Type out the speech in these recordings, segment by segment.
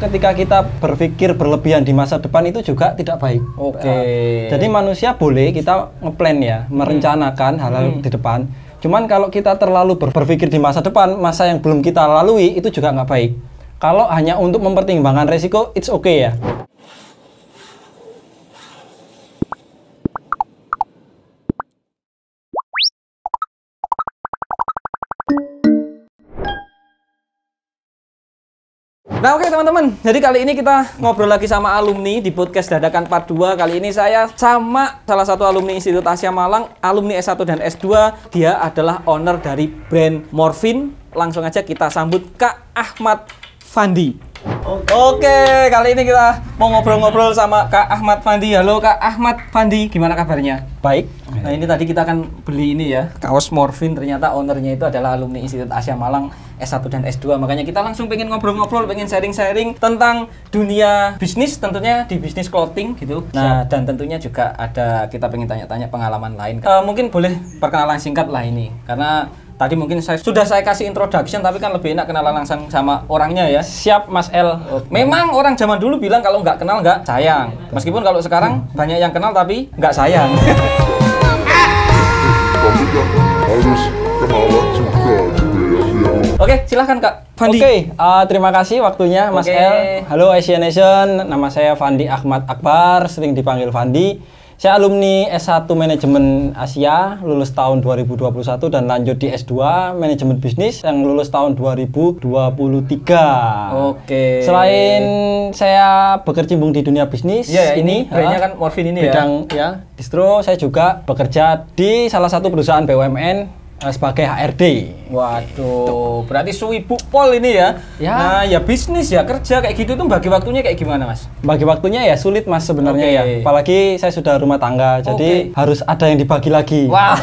ketika kita berpikir berlebihan di masa depan itu juga tidak baik. Jadi manusia boleh kita ngeplan ya, merencanakan hal-hal di depan. Cuman kalau kita terlalu berpikir di masa depan, masa yang belum kita lalui itu juga nggak baik. Kalau hanya untuk mempertimbangkan resiko, it's okay ya. Nah oke teman-teman, jadi kali ini kita ngobrol lagi sama alumni di podcast Dadakan Part 2. Kali ini saya sama salah satu alumni Institut Asia Malang, alumni S1 dan S2. Dia adalah owner dari brand Morfin. Langsung aja kita sambut Kak Ahmad Fandi. Oke, kali ini kita mau ngobrol-ngobrol sama Kak Ahmad Fandi. Halo Kak Ahmad Fandi, gimana kabarnya? Baik. Nah ini tadi kita akan beli ini ya, kaos Morfin. Ternyata ownernya itu adalah alumni Institut Asia Malang S1 dan S2. Makanya kita langsung pengen ngobrol-ngobrol, pengen sharing-sharing tentang dunia bisnis, tentunya di bisnis clothing gitu. Nah dan tentunya juga ada kita pengen tanya-tanya pengalaman lain. Mungkin boleh perkenalan singkat lah ini, karena tadi mungkin sudah saya kasih introduction, tapi kan lebih enak kenalan langsung sama orangnya ya. Siap Mas El. Memang orang zaman dulu bilang kalau nggak kenal nggak sayang. Meskipun kalau sekarang banyak yang kenal tapi nggak sayang. Tapi kan harus kenalan juga gitu ya. Oke, silahkan Kak Fandi. Oke, terima kasih waktunya Mas El. Halo Asian Nation, nama saya Fandi Ahmad Akbar, sering dipanggil Fandi. Saya alumni S1 Manajemen Asia, lulus tahun 2021 dan lanjut di S2 Manajemen Bisnis yang lulus tahun 2023. Oke. Selain saya berkecimpung di dunia bisnis, ini brandnya kan Morfin ini bidang ya distro, saya juga bekerja di salah satu perusahaan BUMN sebagai HRD. Waduh, berarti suibu pol ini ya. Nah, ya bisnis ya, kerja kayak gitu tuh bagi waktunya kayak gimana, Mas? Bagi waktunya ya sulit, Mas, sebenarnya ya. Apalagi saya sudah rumah tangga, jadi harus ada yang dibagi lagi. Wah.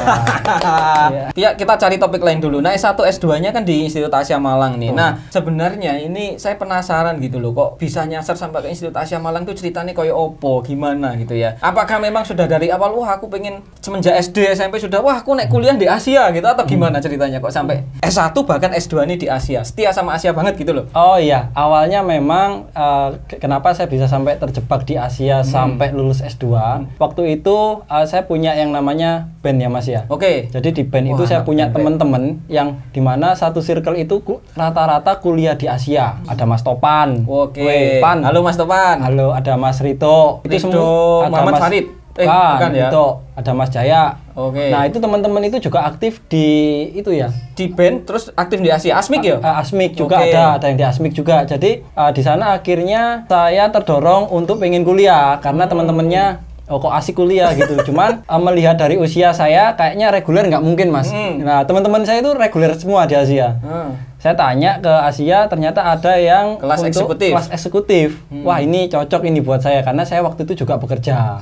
Ya, kita cari topik lain dulu. Nah, S1 S2-nya kan di Institut Asia Malang nih. Nah, sebenarnya ini saya penasaran gitu loh, kok bisa nyasar sampai ke Institut Asia Malang tuh ceritanya kayak opo, gimana gitu ya. Apakah memang sudah dari awal, wah aku pengen semenjak SD SMP sudah, wah aku naik kuliah di Asia gitu, atau gimana ceritanya kok sampai S1 bahkan S2 ini di Asia, setia sama Asia banget gitu loh? Oh iya, awalnya memang kenapa saya bisa sampai terjebak di Asia sampai lulus S2. Waktu itu saya punya yang namanya band ya Mas ya. Jadi di band itu saya punya teman-teman yang dimana satu circle itu rata-rata kuliah di Asia. Ada Mas Topan. Pan. Halo Mas Topan. Halo, ada Mas Rito. Itu semua ada Muhammad Farid. Bukan ya. Itu ada Mas Jaya. Nah, itu teman-teman itu juga aktif di itu ya. Di band terus aktif di Asia. Asmik ya? Asmik juga ada yang di Asmik juga. Jadi di sana akhirnya saya terdorong untuk pengen kuliah karena teman-temannya kok asik kuliah gitu. Cuman melihat dari usia saya kayaknya reguler nggak mungkin Mas. Nah teman-teman saya itu reguler semua di Asia. Saya tanya ke Asia, ternyata ada yang kelas eksekutif. Wah ini cocok ini buat saya karena saya waktu itu juga bekerja.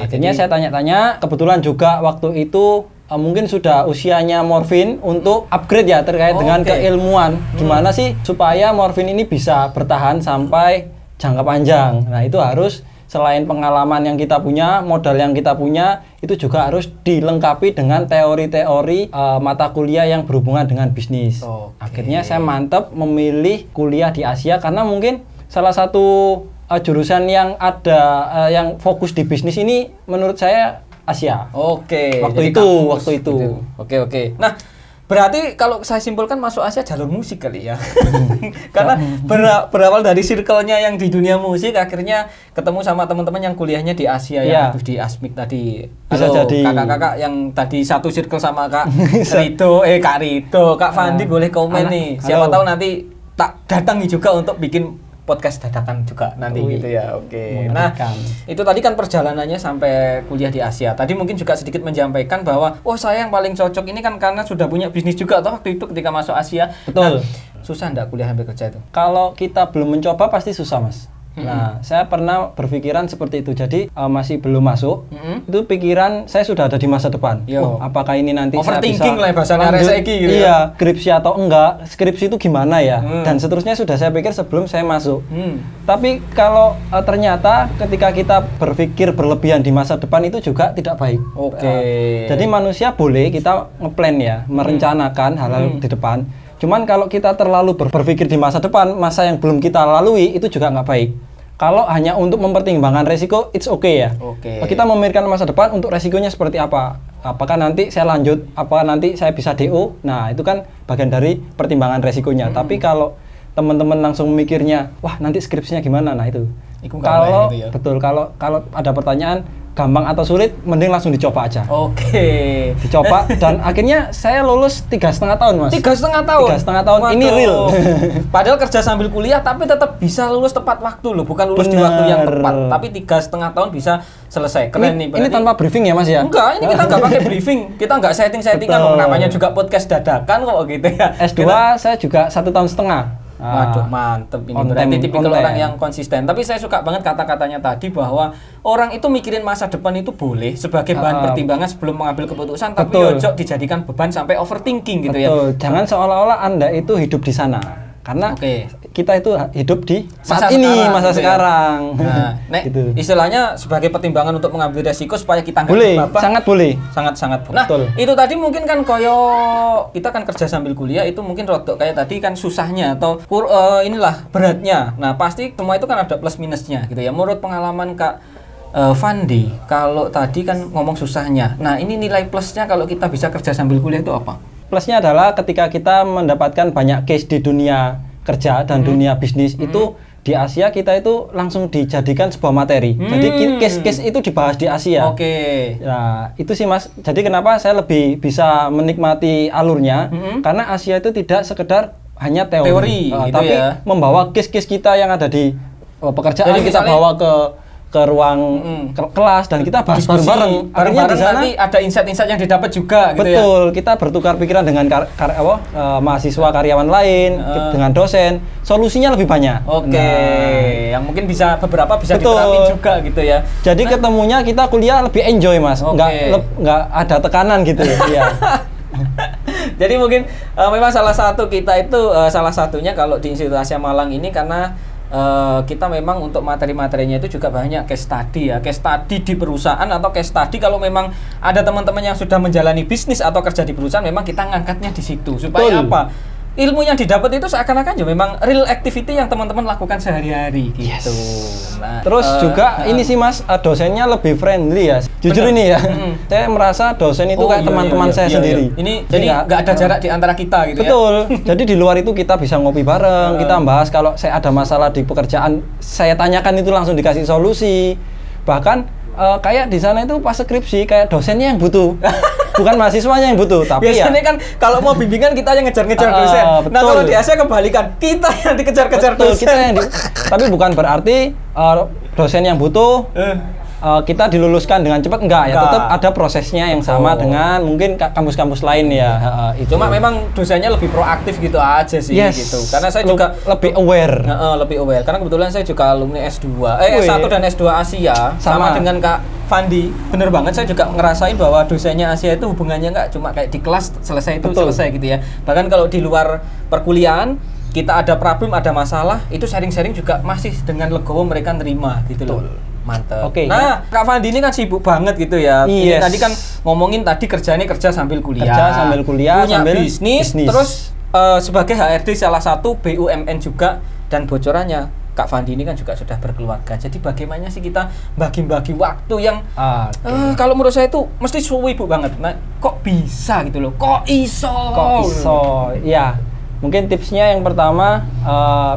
Akhirnya saya tanya-tanya, kebetulan juga waktu itu mungkin sudah usianya Morfin untuk upgrade ya terkait dengan keilmuan. Gimana sih supaya Morfin ini bisa bertahan sampai jangka panjang. Nah itu harus selain pengalaman yang kita punya, modal yang kita punya, itu juga harus dilengkapi dengan teori-teori mata kuliah yang berhubungan dengan bisnis. Akhirnya saya mantap memilih kuliah di Asia karena mungkin salah satu jurusan yang ada yang fokus di bisnis ini menurut saya Asia. Waktu itu. Nah, berarti kalau saya simpulkan masuk Asia jalur musik kali ya. Karena berawal dari circle-nya yang di dunia musik, akhirnya ketemu sama teman-teman yang kuliahnya di Asia ya, di Asmik tadi. Bisa jadi kakak-kakak yang tadi satu circle sama Kak Rito, Kak Rito, Kak Fandi boleh komen nih. Siapa tahu nanti tak datangi juga untuk bikin podcast dadakan juga nanti gitu ya. Nah, itu tadi kan perjalanannya sampai kuliah di Asia. Tadi mungkin juga sedikit menyampaikan bahwa saya yang paling cocok ini kan karena sudah punya bisnis juga atau waktu itu ketika masuk Asia. Betul. Nah, susah enggak kuliah sambil kerja itu? Kalau kita belum mencoba pasti susah, Mas. Nah, saya pernah berpikiran seperti itu. Jadi masih belum masuk. Itu pikiran saya sudah ada di masa depan. Apakah ini nanti saya bisa overthinking lah bahasanya gitu ya. Skripsi atau enggak? Skripsi itu gimana ya? Dan seterusnya sudah saya pikir sebelum saya masuk. Tapi kalau ternyata ketika kita berpikir berlebihan di masa depan itu juga tidak baik. Jadi manusia boleh kita ngeplan ya, merencanakan hal-hal di depan. Cuman kalau kita terlalu berpikir di masa depan, masa yang belum kita lalui itu juga nggak baik. Kalau hanya untuk mempertimbangkan resiko, it's okay ya. Kita memikirkan masa depan untuk resikonya seperti apa. Apakah nanti saya lanjut, apakah nanti saya bisa DO. Nah, itu kan bagian dari pertimbangan resikonya. Tapi kalau teman-teman langsung mikirnya, wah nanti skripsinya gimana? Nah, itu. Kalau gitu ya. Betul, kalau ada pertanyaan gampang atau sulit, mending langsung dicoba aja. Dicoba dan akhirnya saya lulus 3,5 tahun, Mas. 3,5 tahun. 3,5 tahun. Waduh. Ini real. Padahal kerja sambil kuliah, tapi tetap bisa lulus tepat waktu loh, bukan lulus di waktu yang tepat. Tapi 3,5 tahun bisa selesai. Keren nih. Ini tanpa briefing ya, Mas ya? Enggak, ini kita nggak pakai briefing. Kita nggak setting-settingan. Namanya juga podcast dadakan kok gitu ya. S2 saya juga 1,5 tahun. Waduh, mantep ini. Berarti tipikal orang yang konsisten. Tapi saya suka banget kata-katanya tadi bahwa orang itu mikirin masa depan itu boleh sebagai bahan pertimbangan sebelum mengambil keputusan, tapi ojo dijadikan beban sampai overthinking gitu ya. Jangan seolah-olah Anda itu hidup di sana. Karena kita itu hidup di saat ini, masa sekarang. Nah, gitu. Istilahnya sebagai pertimbangan untuk mengambil resiko supaya kita nggak babak. Sangat boleh. Sangat boleh. Nah, itu tadi mungkin kan koyo kita kan kerja sambil kuliah itu mungkin rodok kayak tadi kan susahnya atau inilah beratnya. Nah, pasti semua itu kan ada plus minusnya gitu ya. Menurut pengalaman Kak Fandi, kalau tadi kan ngomong susahnya. Nah, ini nilai plusnya kalau kita bisa kerja sambil kuliah itu apa? Plusnya adalah ketika kita mendapatkan banyak case di dunia kerja dan dunia bisnis itu di Asia kita itu langsung dijadikan sebuah materi. Jadi case-case itu dibahas di Asia. Nah, itu sih Mas. Jadi kenapa saya lebih bisa menikmati alurnya? Karena Asia itu tidak sekedar hanya teori gitu tapi membawa case-case kita yang ada di pekerjaan. Jadi kita bawa ke ruang kelas dan kita bahas bareng-bareng. Bareng-bareng nanti ada insight-insight yang didapat juga gitu ya. Betul, kita bertukar pikiran dengan mahasiswa karyawan lain, dengan dosen. Solusinya lebih banyak. Yang mungkin beberapa bisa diterapin juga gitu ya. Jadi ketemunya kita kuliah lebih enjoy, Mas. Nggak ada tekanan gitu ya. Jadi mungkin memang salah satu kita itu salah satunya kalau di Institut Asia Malang ini karena kita memang untuk materi-materinya itu juga banyak case study ya, case study di perusahaan atau case study kalau memang ada teman-teman yang sudah menjalani bisnis atau kerja di perusahaan memang kita ngangkatnya di situ supaya apa? Ilmu yang didapat itu seakan-akan ya memang real activity yang teman-teman lakukan sehari-hari gitu. Nah, terus juga ini sih Mas, dosennya lebih friendly ya. Jujur ini ya. Saya merasa dosen itu kayak teman-teman saya sendiri. Ini jadi nggak ada jarak di antara kita gitu ya. Betul. Jadi di luar itu kita bisa ngopi bareng, kita bahas kalau saya ada masalah di pekerjaan, saya tanyakan itu langsung dikasih solusi. Bahkan kayak di sana itu pas skripsi kayak dosennya yang butuh. Bukan mahasiswanya yang butuh, tapi biasanya kan kalau mau bimbingan kita yang ngejar-ngejar dosen. Nah, kalau di Asia kebalikan, kita yang dikejar-kejar dosen. Tapi bukan berarti dosen yang butuh kita diluluskan dengan cepat, enggak ya, tetap ada prosesnya yang sama dengan mungkin kampus-kampus lain ya. Cuma memang dosennya lebih proaktif gitu aja sih gitu. Karena saya juga lebih aware. Lebih aware. Karena kebetulan saya juga alumni S2, S1 dan S2 Asia sama dengan Kak Fandi. Bener banget, saya juga ngerasain bahwa dosennya Asia itu hubungannya nggak cuma kayak di kelas selesai itu selesai gitu ya. Bahkan kalau di luar perkuliahan kita ada problem, ada masalah, itu sharing-sharing juga masih dengan legowo mereka nerima gitu loh. Mantap. Nah, Kak Fandi ini kan sibuk banget gitu ya. Ini tadi kan ngomongin tadi kerjanya kerja sambil kuliah. Punya sambil bisnis. Terus sebagai HRD salah satu BUMN juga dan bocorannya Kak Fandi ini kan juga sudah berkeluarga. Jadi bagaimana sih kita bagi-bagi waktu yang kalau menurut saya itu mesti suwibu banget. Nah, kok bisa gitu loh? Kok iso? Ya, mungkin tipsnya yang pertama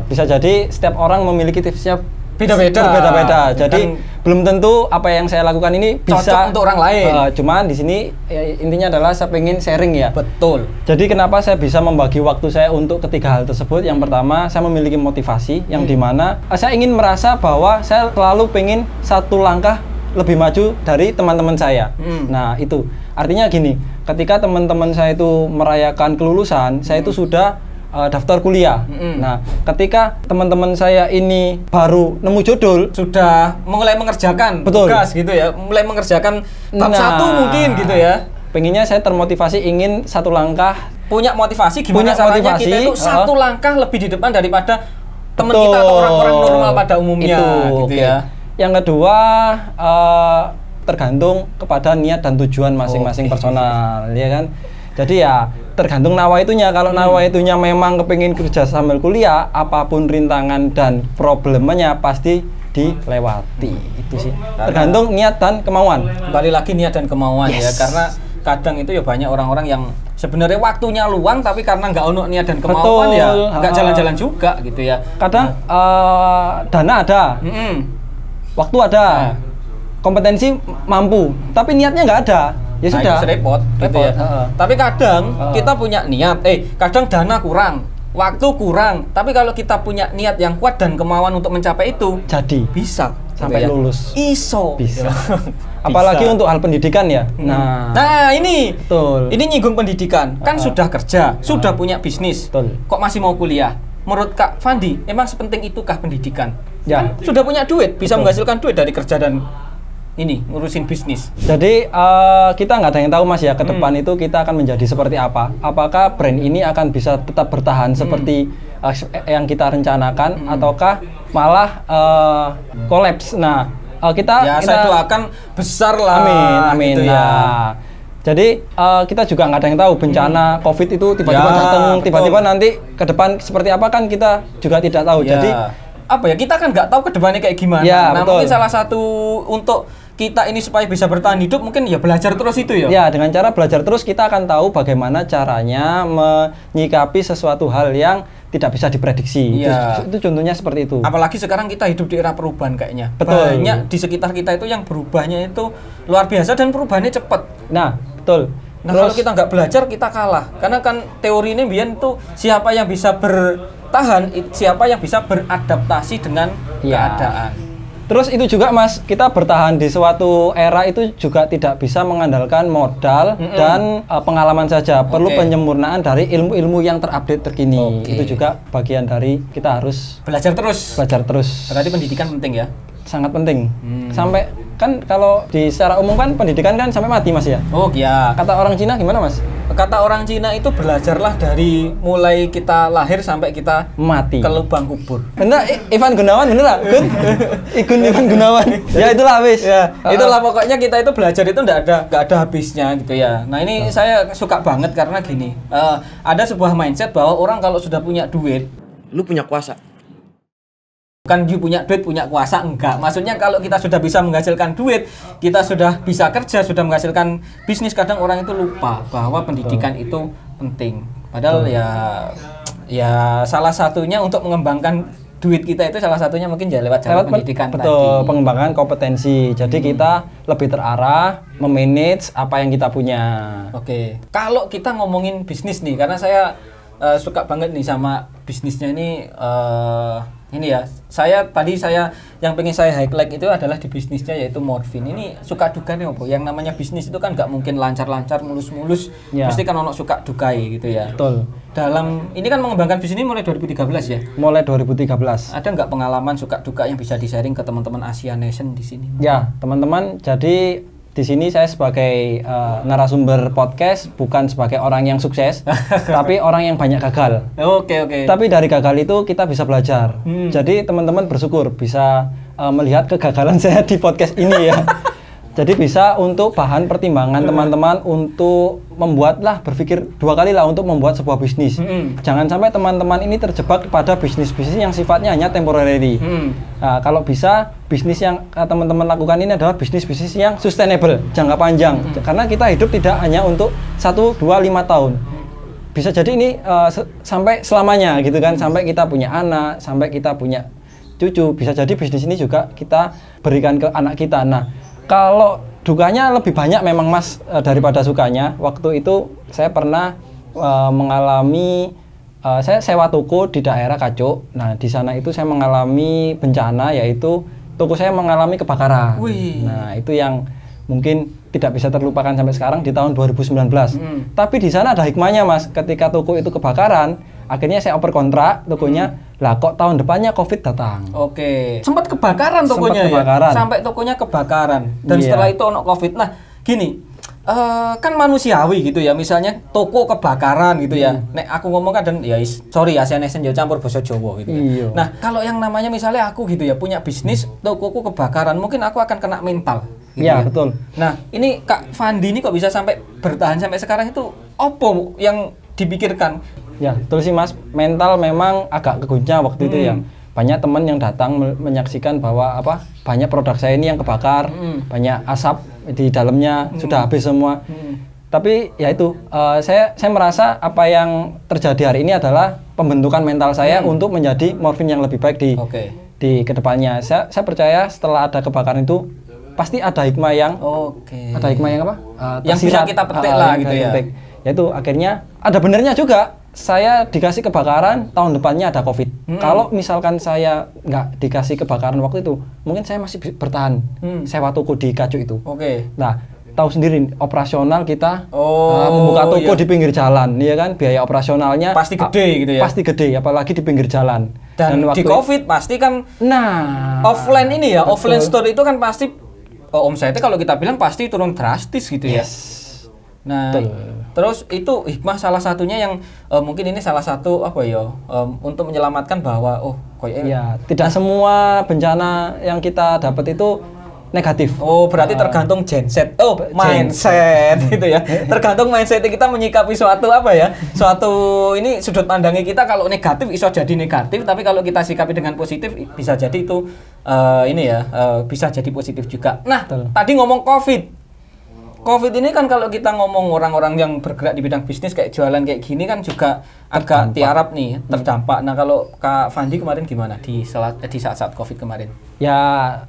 bisa jadi setiap orang memiliki tipsnya beda-beda. Jadi belum tentu apa yang saya lakukan ini bisa cocok untuk orang lain. Cuman di sini intinya adalah saya pengen sharing ya. Betul. Jadi kenapa saya bisa membagi waktu saya untuk ketiga hal tersebut? Yang pertama, saya memiliki motivasi yang dimana saya ingin merasa bahwa saya selalu pengen satu langkah lebih maju dari teman-teman saya. Nah, itu artinya gini, ketika teman-teman saya itu merayakan kelulusan, saya itu sudah daftar kuliah. Nah, ketika teman-teman saya ini baru nemu jodul, sudah mulai mengerjakan tugas gitu ya, mulai mengerjakan tahap 1 mungkin gitu ya. Pengennya saya termotivasi ingin satu langkah, punya motivasi gimana caranya kita itu satu langkah lebih di depan daripada teman kita atau orang-orang normal pada umumnya gitu ya. Yang kedua tergantung kepada niat dan tujuan masing-masing personal, ya kan. Jadi ya tergantung nawaitunya. Kalau nawaitunya memang kepingin kerja sambil kuliah, apapun rintangan dan problemnya pasti dilewati. Itu sih. Tergantung niat dan kemauan. Kembali lagi niat dan kemauan ya, karena kadang itu ya banyak orang-orang yang sebenarnya waktunya luang tapi karena nggak ono niat dan kemauan ya nggak jalan-jalan juga gitu ya. Kadang dana ada, waktu ada, kompetensi mampu, tapi niatnya nggak ada. Ya sudah. Itu repot gitu ya. Tapi kadang kita punya niat, kadang dana kurang, waktu kurang, tapi kalau kita punya niat yang kuat dan kemauan untuk mencapai itu, jadi bisa sampai lulus. Iso. Bisa. Apalagi untuk hal pendidikan ya. Nah ini, betul. Ini nyinggung pendidikan. Kan sudah kerja, sudah punya bisnis. Betul. Kok masih mau kuliah? Menurut Kak Fandi, emang sepenting itukah pendidikan? Ya. Kan sudah punya duit, bisa menghasilkan duit dari kerja dan ini ngurusin bisnis. Jadi kita nggak ada yang tahu Mas ya ke depan itu kita akan menjadi seperti apa. Apakah brand ini akan bisa tetap bertahan seperti yang kita rencanakan ataukah malah kolaps. Nah, kita itu akan besar lah. Amin. Gitu ya. Nah, jadi kita juga nggak ada yang tahu bencana COVID itu tiba-tiba datang, tiba-tiba nanti ke depan seperti apa kan kita juga tidak tahu. Jadi apa ya, kita kan nggak tahu ke depannya kayak gimana. Nah, betul. Mungkin salah satu untuk kita ini supaya bisa bertahan hidup mungkin ya belajar terus itu ya. Ya, dengan cara belajar terus kita akan tahu bagaimana caranya menyikapi sesuatu hal yang tidak bisa diprediksi. Itu contohnya seperti itu. Apalagi sekarang kita hidup di era perubahan kayaknya. Betul. Banyak di sekitar kita itu yang berubahnya itu luar biasa dan perubahannya cepat. Nah, betul. Nah, kalau kita nggak belajar kita kalah. Karena kan teori ini biar itu siapa yang bisa bertahan, siapa yang bisa beradaptasi dengan keadaan. Terus itu juga Mas, kita bertahan di suatu era itu juga tidak bisa mengandalkan modal dan pengalaman saja. Perlu penyempurnaan dari ilmu-ilmu yang terupdate terkini. Itu juga bagian dari kita harus belajar terus. Berarti pendidikan penting ya? Sangat penting. Sampai kan kalau di secara umum kan pendidikan kan sampai mati Mas ya? Oh iya. Kata orang Cina gimana Mas? Kata orang Cina itu belajarlah dari mulai kita lahir sampai kita mati ke lubang kubur. Bener, Ivan Gunawan bener lah? Ivan Gunawan. Ya itulah wis. Ya, itulah pokoknya kita itu belajar itu nggak ada habisnya gitu ya. Nah ini saya suka banget karena gini, ada sebuah mindset bahwa orang kalau sudah punya duit, lu punya kuasa. Bukan you punya duit, punya kuasa, enggak. Maksudnya kalau kita sudah bisa menghasilkan duit, kita sudah bisa kerja, sudah menghasilkan bisnis, kadang orang itu lupa bahwa pendidikan itu penting. Padahal ya salah satunya untuk mengembangkan duit kita itu salah satunya mungkin ya lewat pendidikan tadi. Pengembangan kompetensi. Jadi kita lebih terarah, memanage apa yang kita punya. Oke. Kalau kita ngomongin bisnis nih, karena saya suka banget nih sama bisnisnya ini. Ini ya, saya yang pengen saya highlight itu adalah di bisnisnya yaitu Morfin. Ini suka dukanya apa? Yang namanya bisnis itu kan nggak mungkin lancar-lancar, mulus-mulus. Pasti kan ono suka dukai gitu ya. Betul. Dalam ini kan mengembangkan bisnis ini mulai 2013 ya? Mulai 2013. Ada nggak pengalaman suka duka yang bisa di-sharing ke teman-teman Asia Nation di sini? Ya, teman-teman. Jadi di sini saya sebagai narasumber podcast bukan sebagai orang yang sukses, tapi orang yang banyak gagal. Oke. Tapi dari gagal itu kita bisa belajar. Jadi teman-teman bersyukur bisa melihat kegagalan saya di podcast ini ya. Jadi bisa untuk bahan pertimbangan teman-teman untuk berpikir dua kali lah untuk membuat sebuah bisnis. Jangan sampai teman-teman ini terjebak pada bisnis-bisnis yang sifatnya hanya temporary. Nah, kalau bisa bisnis yang teman-teman lakukan ini adalah bisnis-bisnis yang sustainable, jangka panjang. Karena kita hidup tidak hanya untuk 1, 2, 5 tahun. Bisa jadi ini sampai selamanya gitu kan, sampai kita punya anak, sampai kita punya cucu. Bisa jadi bisnis ini juga kita berikan ke anak kita. Nah, kalau dukanya lebih banyak memang Mas daripada sukanya. Waktu itu saya pernah mengalami saya sewa toko di daerah Kacuk. Nah, di sana itu saya mengalami bencana, yaitu toko saya mengalami kebakaran. Nah, itu yang mungkin tidak bisa terlupakan sampai sekarang di tahun 2019. Tapi di sana ada hikmahnya Mas. Ketika toko itu kebakaran, akhirnya saya oper kontrak tokonya. Lah kok tahun depannya COVID datang. Oke. Sempat kebakaran tokonya ya? Sampai tokonya kebakaran. Dan setelah itu ono COVID. Nah, gini. Kan manusiawi gitu ya. Misalnya toko kebakaran gitu ya. Nek aku ngomong kadang ya sorry Asia Nation jauh campur basa Jawa gitu ya. Nah, kalau yang namanya misalnya aku gitu ya punya bisnis, tokoku kebakaran, mungkin aku akan kena mental. gitu ya. Betul. Nah, ini Kak Fandi ini kok bisa sampai bertahan sampai sekarang itu opo yang dipikirkan? Ya, betul sih Mas. Mental memang agak keguncang waktu itu ya. Banyak teman yang datang menyaksikan bahwa banyak produk saya ini yang kebakar, banyak asap di dalamnya, sudah habis semua. Tapi ya itu, saya merasa apa yang terjadi hari ini adalah pembentukan mental saya untuk menjadi morfin yang lebih baik di kedepannya. Saya percaya setelah ada kebakaran itu pasti ada hikmah yang ada hikmah yang yang bisa kita petik lah gitu ya. Yaitu akhirnya ada benernya juga. Saya dikasih kebakaran, tahun depannya ada COVID. Kalau misalkan saya nggak dikasih kebakaran waktu itu, mungkin saya masih bertahan sewa toko di Kacu itu. Nah, tahu sendiri operasional kita membuka toko di pinggir jalan, ya kan, biaya operasionalnya pasti gede gitu ya. Pasti gede, apalagi di pinggir jalan. Dan di COVID pasti kan, offline ini ya, offline store itu kan pasti omsetnya kalau kita bilang pasti turun drastis gitu ya. Nah, terus itu hikmah salah satunya yang mungkin ini salah satu untuk menyelamatkan bahwa tidak semua bencana yang kita dapat itu negatif. Berarti tergantung genset. Mindset gitu ya. Tergantung mindset kita menyikapi suatu suatu ini sudut pandangnya kita kalau negatif bisa jadi negatif, tapi kalau kita sikapi dengan positif bisa jadi itu bisa jadi positif juga. Nah, tadi ngomong COVID ini kan kalau kita ngomong orang-orang yang bergerak di bidang bisnis kayak jualan kayak gini kan juga agak tiarap nih, terdampak. Nah, kalau Kak Fandi kemarin gimana di saat-saat COVID kemarin? Ya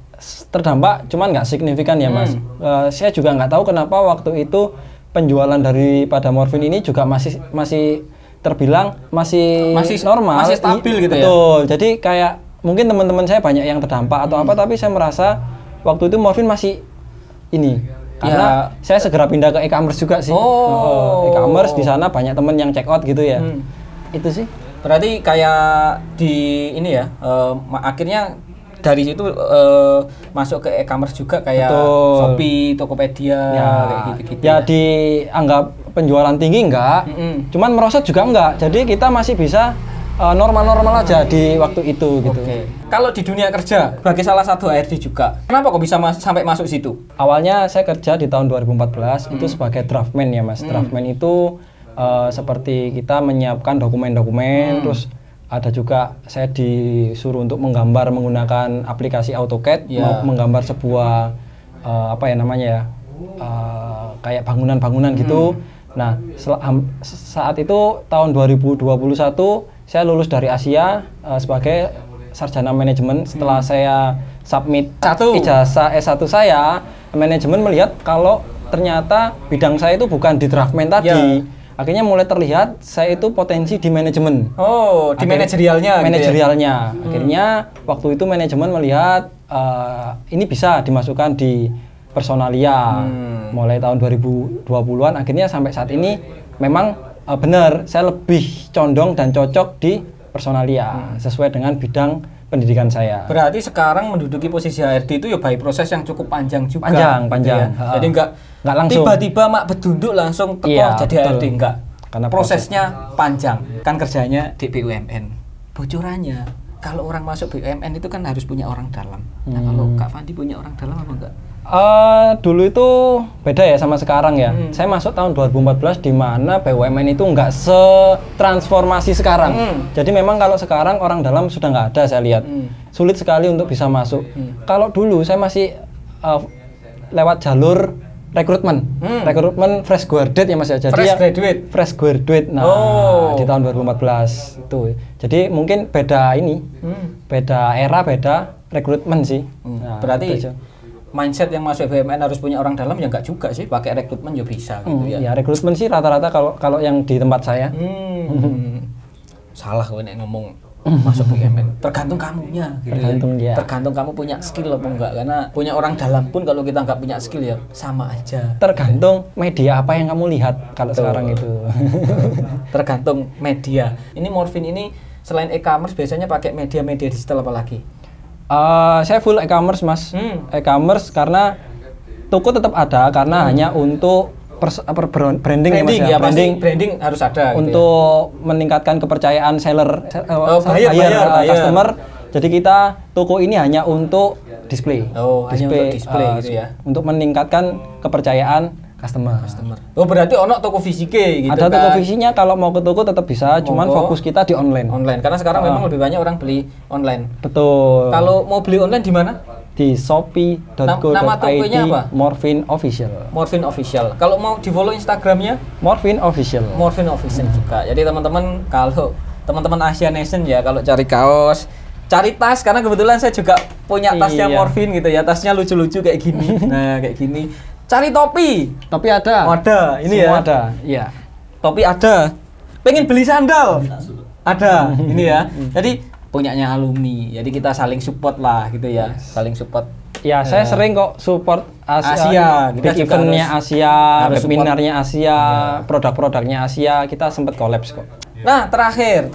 terdampak, cuman nggak signifikan ya Mas. Saya juga nggak tahu kenapa waktu itu penjualan daripada morfin ini juga masih terbilang masih normal, masih stabil gitu ya. Betul. Jadi kayak mungkin teman-teman saya banyak yang terdampak atau tapi saya merasa waktu itu morfin masih ini. Karena saya segera pindah ke e-commerce juga sih. E-commerce di sana banyak temen yang check out gitu ya. Itu sih. Berarti kayak di ini ya, akhirnya dari situ masuk ke e-commerce juga kayak Shopee, Tokopedia, kayak gitu-gitu. Ya dianggap penjualan tinggi enggak, cuman merosot juga enggak. Jadi kita masih bisa normal-normal aja di waktu itu gitu. Kalau di dunia kerja sebagai salah satu HRD juga, kenapa kok bisa sampai masuk situ? Awalnya saya kerja di tahun 2014 itu sebagai draftman ya Mas. Draftman itu seperti kita menyiapkan dokumen-dokumen, terus ada juga saya disuruh untuk menggambar menggunakan aplikasi AutoCAD, menggambar sebuah kayak bangunan-bangunan gitu. Nah, saat itu tahun 2021 saya lulus dari Asia sebagai sarjana manajemen. Setelah saya submit ijazah S1 saya, manajemen melihat kalau ternyata bidang saya itu bukan di draftman tadi. Akhirnya mulai terlihat saya itu potensi di manajemen. Di manajerialnya. Manajerialnya. Gitu ya? Akhirnya waktu itu manajemen melihat ini bisa dimasukkan di personalia. Mulai tahun 2020-an akhirnya sampai saat ini memang benar, saya lebih condong dan cocok di personalia sesuai dengan bidang pendidikan saya. Berarti sekarang menduduki posisi HRD itu ya by proses yang cukup panjang juga. Panjang. Gitu ya? Jadi enggak langsung tiba-tiba mak bedunduk langsung teko jadi HRD enggak. Karena prosesnya panjang. Kan kerjanya di BUMN. Bocorannya kalau orang masuk BUMN itu kan harus punya orang dalam. Nah, kalau Kak Fandi punya orang dalam apa enggak? Dulu itu beda ya sama sekarang ya. Saya masuk tahun 2014 di mana BUMN itu nggak setransformasi sekarang. Jadi memang kalau sekarang orang dalam sudah nggak ada, saya lihat sulit sekali untuk bisa masuk. Kalau dulu saya masih lewat jalur rekrutmen, rekrutmen fresh graduate ya Mas ya. Jadi fresh graduate. Nah, di tahun 2014 itu. Jadi mungkin beda ini, beda era, beda rekrutmen sih. Nah, berarti mindset yang masuk BUMN harus punya orang dalam ya enggak juga sih, pakai rekrutmen ya bisa gitu ya. Ya rekrutmen sih rata-rata kalau yang di tempat saya. Salah gue nek ngomong masuk BUMN. Tergantung kamunya gitu ya. Tergantung kamu punya skill apa enggak, karena punya orang dalam pun kalau kita enggak punya skill ya sama aja. Tergantung media apa yang kamu lihat kalau sekarang itu. Tergantung media. Ini morfin ini selain e-commerce biasanya pakai media-media digital apa lagi? Saya full e-commerce Mas, e-commerce karena toko tetap ada karena hanya untuk branding ya Mas ya. Branding harus ada untuk gitu meningkatkan kepercayaan seller, buyer. customer Jadi kita toko ini hanya untuk display. Hanya untuk display gitu ya. Untuk meningkatkan kepercayaan customer. Oh, berarti ono toko fisike gitu ada kan. toko fisiknya, kalau mau ke toko tetap bisa, cuman fokus kita di online. Karena sekarang memang lebih banyak orang beli online. Betul. Kalau mau beli online di mana? Di shopee.co.id. Nama tokonya apa? Morfin Official. Morfin Official. Kalau mau di follow Instagramnya? Morfin Official. Morfin Official juga. Jadi teman-teman, kalau teman-teman Asia Nation ya, kalau cari kaos, cari tas, karena kebetulan saya juga punya tasnya Morfin gitu ya, tasnya lucu-lucu kayak gini. Nah, kayak gini. Cari topi. Topi ada. Ada, ini semua ya. ada. Iya. Topi ada. Pengen beli sandal. Ada, ini ya. Jadi punyanya alumni. Jadi kita saling support lah gitu ya. Saling support. Ya, saya sering kok support Asia. Big event-nya Asia, webinarnya Asia, produk-produknya Asia, kita sempat collabs kok. Nah, terakhir.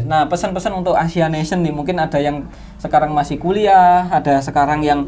Nah, pesan-pesan untuk Asia Nation nih, mungkin ada yang sekarang masih kuliah, ada sekarang yang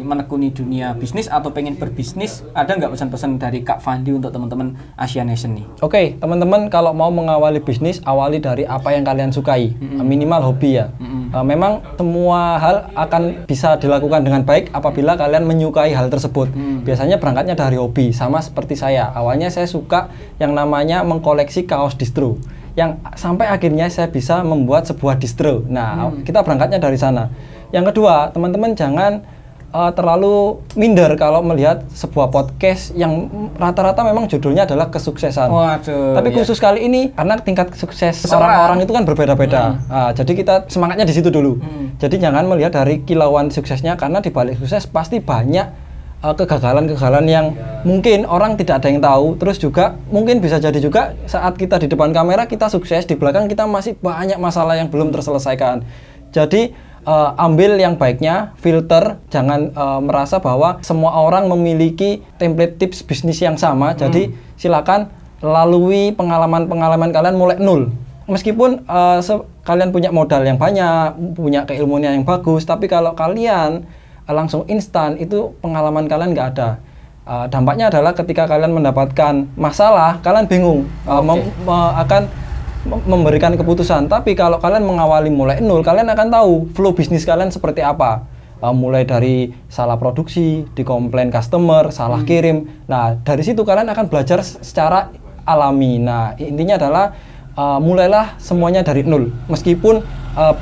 menekuni dunia bisnis atau pengen berbisnis. Ada nggak pesan-pesan dari Kak Fandi untuk teman-teman Asia Nation nih? Oke, teman-teman, kalau mau mengawali bisnis, awali dari apa yang kalian sukai, minimal hobi ya. Memang semua hal akan bisa dilakukan dengan baik apabila kalian menyukai hal tersebut. Biasanya berangkatnya dari hobi, sama seperti saya. Awalnya saya suka yang namanya mengkoleksi kaos distro, yang sampai akhirnya saya bisa membuat sebuah distro. Nah, kita berangkatnya dari sana. Yang kedua, teman-teman jangan terlalu minder kalau melihat sebuah podcast yang rata-rata memang judulnya adalah kesuksesan. Waduh, tapi khusus kali ini karena tingkat sukses orang-orang itu kan berbeda-beda. Jadi kita semangatnya di situ dulu. Jadi jangan melihat dari kilauan suksesnya, karena di balik sukses pasti banyak kegagalan-kegagalan yang mungkin orang tidak ada yang tahu. Terus juga mungkin bisa jadi juga saat kita di depan kamera kita sukses, di belakang kita masih banyak masalah yang belum terselesaikan. Jadi ambil yang baiknya, filter, jangan merasa bahwa semua orang memiliki template tips bisnis yang sama. Jadi silakan lalui pengalaman-pengalaman kalian mulai nol. Meskipun kalian punya modal yang banyak, punya keilmuan yang bagus, tapi kalau kalian langsung instan, itu pengalaman kalian nggak ada. Dampaknya adalah ketika kalian mendapatkan masalah, kalian bingung akan memberikan keputusan. Tapi kalau kalian mengawali mulai nol, kalian akan tahu flow bisnis kalian seperti apa. Mulai dari salah produksi, dikomplain customer, salah kirim. Nah, dari situ kalian akan belajar secara alami. Nah, intinya adalah mulailah semuanya dari nol. Meskipun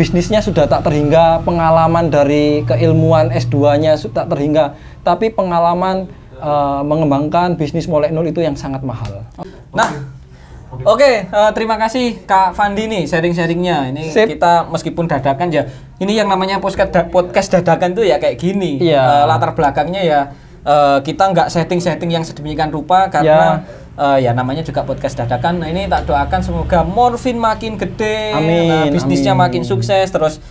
bisnisnya sudah tak terhingga, pengalaman dari keilmuan S2-nya sudah tak terhingga, tapi pengalaman mengembangkan bisnis mulai nol itu yang sangat mahal. Nah, Oke, terima kasih Kak Fandi nih sharing-sharingnya. Ini kita meskipun dadakan ya, ini yang namanya podcast dadakan tuh ya kayak gini. Latar belakangnya ya kita nggak setting-setting yang sedemikian rupa karena ya namanya juga podcast dadakan. Nah, ini tak doakan semoga Morfin makin gede, bisnisnya makin sukses, terus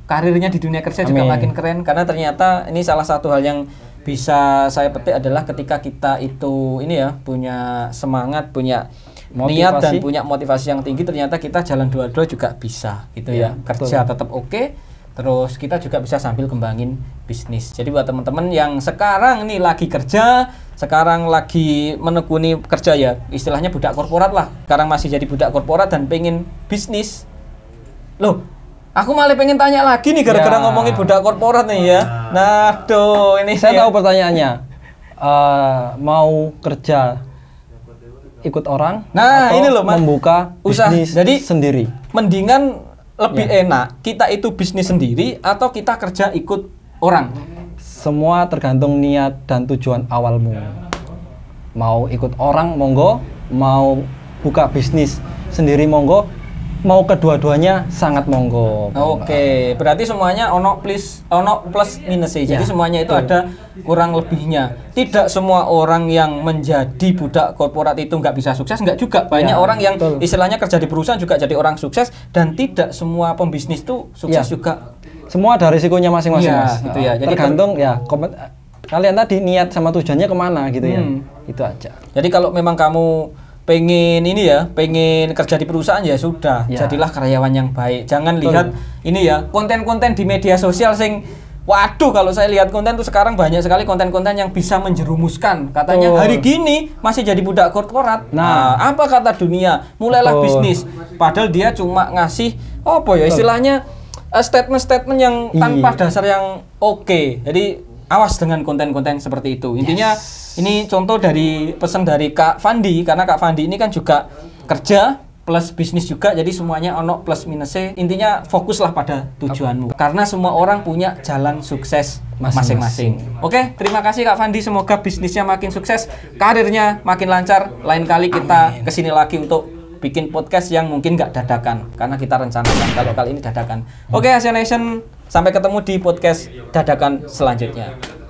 karirnya di dunia kerja juga makin keren. Karena ternyata ini salah satu hal yang bisa saya petik adalah ketika kita itu ini ya punya semangat, punya niat dan punya motivasi yang tinggi, ternyata kita jalan dua-dua juga bisa gitu ya. Kerja tetap oke, terus kita juga bisa sambil kembangin bisnis. Jadi buat teman-teman yang sekarang nih lagi kerja, sekarang lagi menekuni kerja ya, istilahnya budak korporat lah. Sekarang masih jadi budak korporat dan pengen bisnis. Loh, aku malah pengen tanya lagi nih gara-gara ngomongin budak korporat nih ya. Nah, tuh ini saya tahu pertanyaannya. Mau kerja ikut orang, atau ini loh, membuka bisnis sendiri. Mendingan lebih enak kita itu bisnis sendiri atau kita kerja ikut orang? Semua tergantung niat dan tujuan awalmu. Mau ikut orang monggo, mau buka bisnis sendiri monggo, mau kedua-duanya sangat monggo. Oke, berarti semuanya ono plus minus sih. Jadi semuanya itu ada kurang lebihnya. Tidak semua orang yang menjadi budak korporat itu nggak bisa sukses, nggak juga. Banyak orang yang istilahnya kerja di perusahaan juga jadi orang sukses, dan tidak semua pembisnis itu sukses juga. Semua ada risikonya masing-masing, Mas. Gitu ya. Jadi tergantung kalian tadi niat sama tujuannya kemana gitu ya. Itu aja. Jadi kalau memang kamu pengen kerja di perusahaan ya sudah, jadilah karyawan yang baik. Jangan lihat ini ya konten-konten di media sosial sing waduh, kalau saya lihat konten tuh sekarang banyak sekali konten-konten yang bisa menjerumuskan. Katanya hari gini masih jadi budak korporat. Nah, apa kata dunia? Mulailah bisnis. Padahal dia cuma ngasih istilahnya statement-statement yang tanpa dasar yang oke. Jadi awas dengan konten-konten seperti itu. Intinya ini contoh dari pesan dari Kak Fandi, karena Kak Fandi ini kan juga kerja plus bisnis juga, jadi semuanya ono plus minusnya. Intinya fokuslah pada tujuanmu, karena semua orang punya jalan sukses masing-masing. Oke, terima kasih Kak Fandi, semoga bisnisnya makin sukses, karirnya makin lancar. Lain kali kita kesini lagi untuk bikin podcast yang mungkin nggak dadakan, karena kita rencanakan, kalau kali ini dadakan. Oke, Asia Nation, sampai ketemu di podcast dadakan selanjutnya.